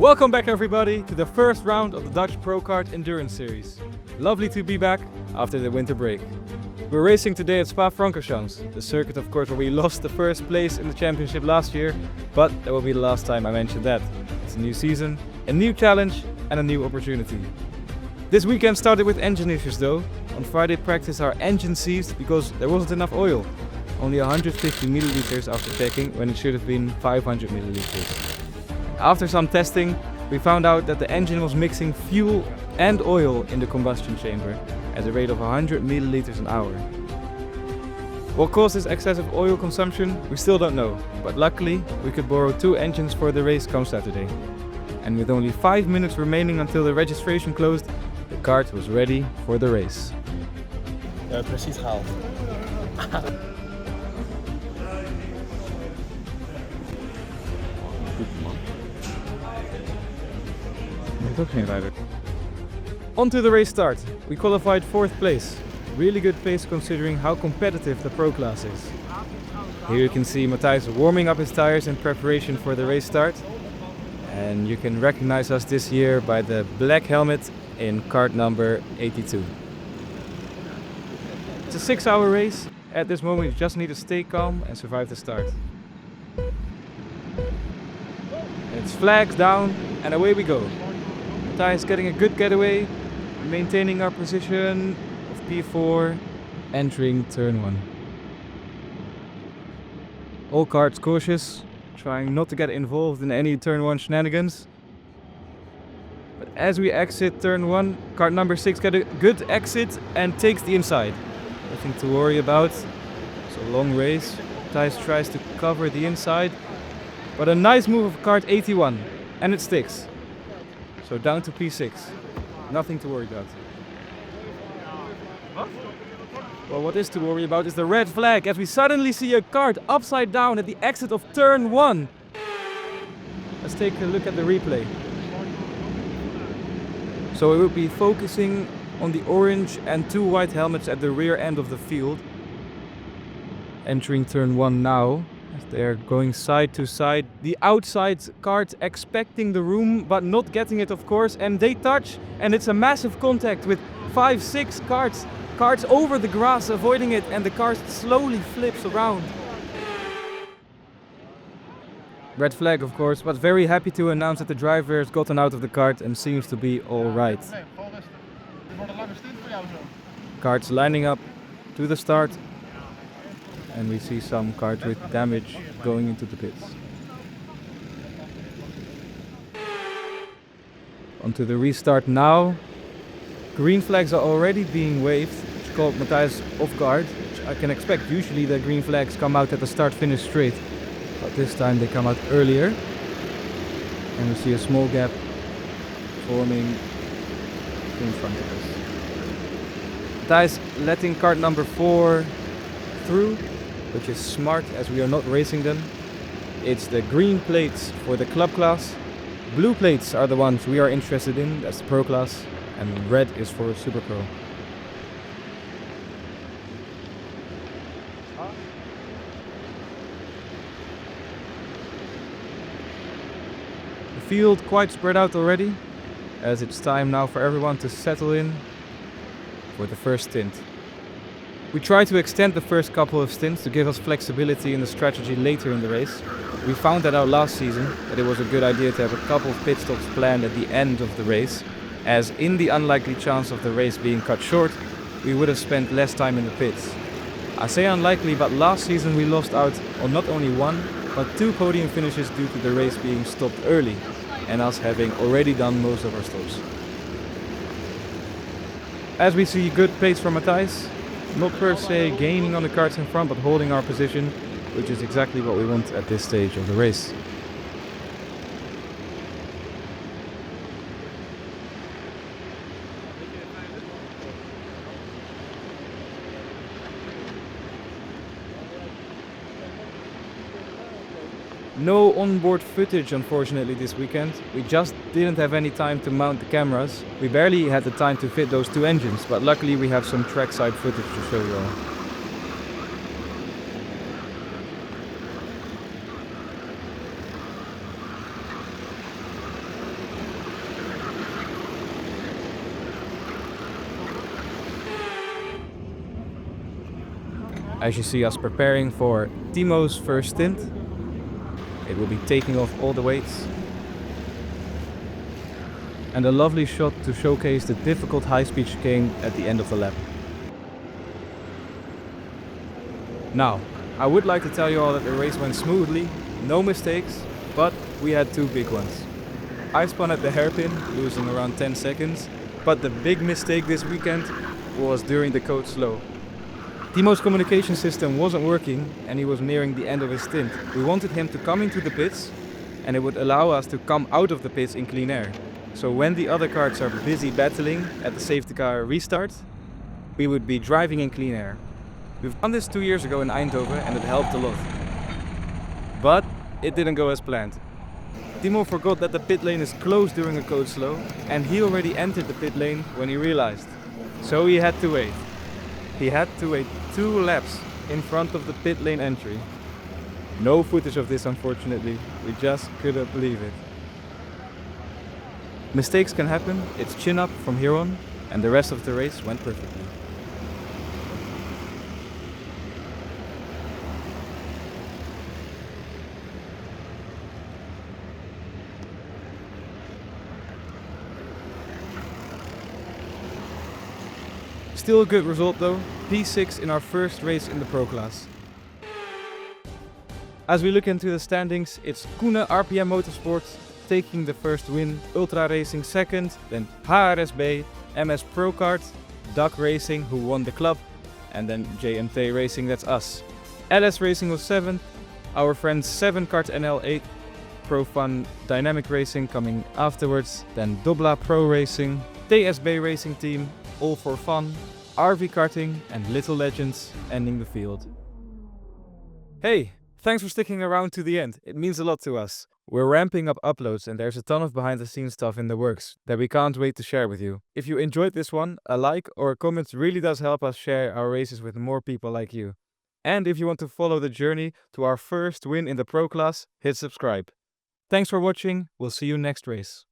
Welcome back everybody to the first round of the Dutch Pro Kart Endurance Series. Lovely to be back after the winter break. We're racing today at Spa-Francorchamps, the circuit of course where we lost the first place in the championship last year, but that will be the last time I mention that. It's a new season, a new challenge and a new opportunity. This weekend started with engine issues though. On Friday practice our engine seized because there wasn't enough oil. Only 150 milliliters after checking when it should have been 500 milliliters. After some testing, we found out that the engine was mixing fuel and oil in the combustion chamber at a rate of 100 milliliters an hour. What caused this excessive oil consumption, we still don't know, but luckily we could borrow 2 engines for the race come Saturday. And with only 5 minutes remaining until the registration closed, the kart was ready for the race. Ja, precies gehaald. On to the race start. We qualified 4th place. Really good pace considering how competitive the Pro Class is. Here you can see Mathijs warming up his tires in preparation for the race start. And you can recognize us this year by the black helmet in kart number 82. It's a 6-hour race. At this moment you just need to stay calm and survive the start. It's flags down and away we go. Mathijs getting a good getaway, maintaining our position of P4, entering turn 1. All karts cautious, trying not to get involved in any turn 1 shenanigans. But as we exit turn 1, kart number 6 got a good exit and takes the inside. Nothing to worry about. It's a long race. Mathijs tries to cover the inside, but a nice move of kart 81, and it sticks. So down to P6. Nothing to worry about. Well, what is to worry about is the red flag as we suddenly see a kart upside down at the exit of turn 1. Let's take a look at the replay. So we will be focusing on the orange and 2 white helmets at the rear end of the field. Entering turn 1 now. They're going side to side. The outside kart expecting the room but not getting it of course, and they touch and it's a massive contact with 5-6 karts over the grass avoiding it, and the car slowly flips around. Red flag of course, but very happy to announce that the driver has gotten out of the kart and seems to be alright. Karts lining up to the start. And we see some karts with damage going into the pits. Onto the restart now. Green flags are already being waved, which caught Mathijs off guard, which I can expect. Usually the green flags come out at the start-finish straight, but this time they come out earlier. And we see a small gap forming in front of us. Mathijs letting kart number 4 through, which is smart as we are not racing them. It's the green plates for the club class. Blue plates are the ones we are interested in, that's the Pro Class, and red is for Super Pro. The field quite spread out already, as it's time now for everyone to settle in for the first stint. We tried to extend the first couple of stints to give us flexibility in the strategy later in the race. We found that out last season that it was a good idea to have a couple of pit stops planned at the end of the race, as in the unlikely chance of the race being cut short, we would have spent less time in the pits. I say unlikely, but last season we lost out on not only 1, but 2 podium finishes due to the race being stopped early, and us having already done most of our stops. As we see good pace from Mathijs, not per se gaining on the karts in front, but holding our position, which is exactly what we want at this stage of the race. No onboard footage unfortunately this weekend. We just didn't have any time to mount the cameras. We barely had the time to fit those 2 engines, but luckily we have some trackside footage to show you all. As you see us preparing for Thimo's first stint, it will be taking off all the weights. And a lovely shot to showcase the difficult high-speed chicane at the end of the lap. Now, I would like to tell you all that the race went smoothly, no mistakes, but we had two big ones. I spun at the hairpin, losing around 10 seconds, but the big mistake this weekend was during the code slow. Thimo's communication system wasn't working and he was nearing the end of his stint. We wanted him to come into the pits and it would allow us to come out of the pits in clean air. So when the other karts are busy battling at the safety car restart, we would be driving in clean air. We've done this 2 years ago in Eindhoven and it helped a lot. But it didn't go as planned. Thimo forgot that the pit lane is closed during a code slow and he already entered the pit lane when he realized. So he had to wait. He had to wait 2 laps in front of the pit lane entry. No footage of this, unfortunately. We just couldn't believe it. Mistakes can happen, it's chin up from here on, and the rest of the race went perfectly. Still a good result though, P6 in our first race in the Pro Class. As we look into the standings, it's Koene RPM Motorsports taking the first win, Ultra Racing second, then HRSB, MS Pro Kart, Duck Racing who won the club, and then JMT Racing, that's us. LS Racing was 7th, our friends 7 Kart NL 8th, Pro Fun Dynamic Racing coming afterwards, then Dobla Pro Racing, TSB Racing Team, All for Fun, RV Karting and Little Legends ending the field. Hey, thanks for sticking around to the end, it means a lot to us. We're ramping up uploads and there's a ton of behind the scenes stuff in the works that we can't wait to share with you. If you enjoyed this one, a like or a comment really does help us share our races with more people like you. And if you want to follow the journey to our first win in the Pro Class, hit subscribe. Thanks for watching, we'll see you next race.